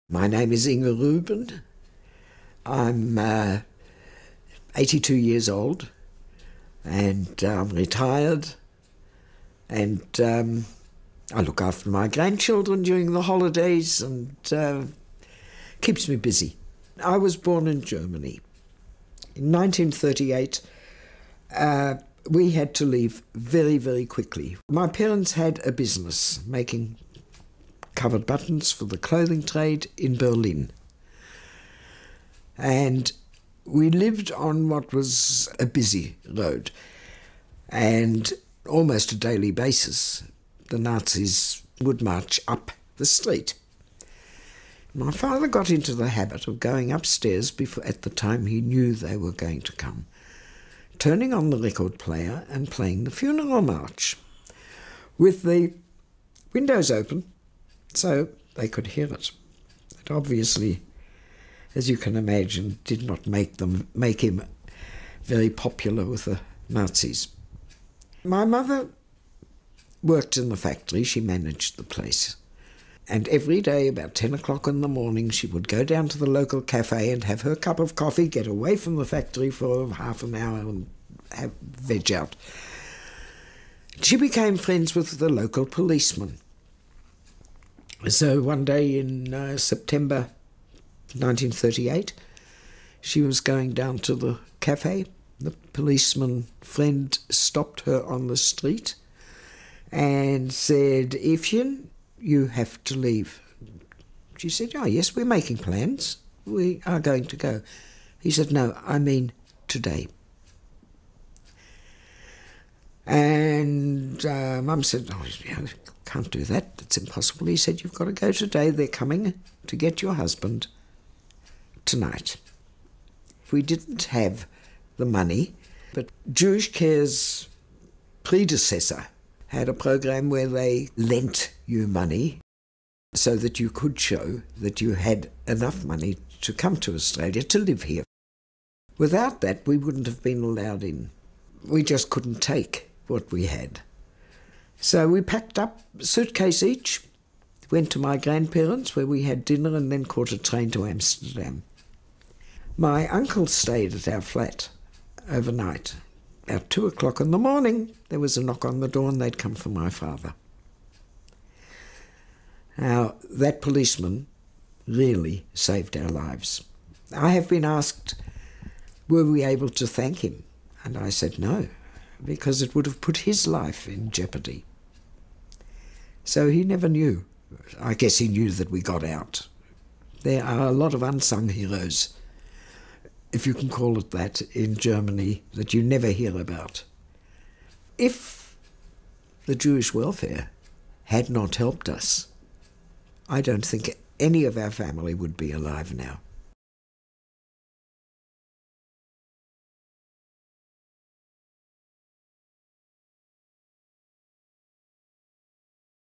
My name is Inge Ruben. I'm 82 years old and I'm retired, and I look after my grandchildren during the holidays and keeps me busy. I was born in Germany. In 1938, we had to leave very, very quickly. My parents had a business making covered buttons for the clothing trade in Berlin. And we lived on what was a busy road, and almost a daily basis the Nazis would march up the street. My father got into the habit of going upstairs before, at the time he knew they were going to come, turning on the record player and playing the funeral march with the windows open so they could hear it. It obviously, as you can imagine, did not make him very popular with the Nazis. My mother worked in the factory. She managed the place. And every day about 10 o'clock in the morning she would go down to the local cafe and have her cup of coffee, get away from the factory for half an hour and have veg out. She became friends with the local policeman. So one day in September 1938, she was going down to the cafe. The policeman friend stopped her on the street and said, "Ifchen, you have to leave." She said, "Oh yes, we're making plans. We are going to go." He said, "No, I mean today." And Mum said, "Oh, you can't do that. It's impossible." He said, "You've got to go today. They're coming to get your husband tonight." We didn't have the money, but Jewish Care's predecessor had a program where they lent you money so that you could show that you had enough money to come to Australia to live here. Without that, we wouldn't have been allowed in. We just couldn't take what we had. So we packed up a suitcase each, went to my grandparents where we had dinner and then caught a train to Amsterdam. My uncle stayed at our flat overnight. About 2 o'clock in the morning, there was a knock on the door and they'd come for my father. Now, that policeman really saved our lives. I have been asked, were we able to thank him? And I said no, because it would have put his life in jeopardy. So he never knew. I guess he knew that we got out. There are a lot of unsung heroes, if you can call it that, in Germany that you never hear about. If the Jewish welfare had not helped us, I don't think any of our family would be alive now.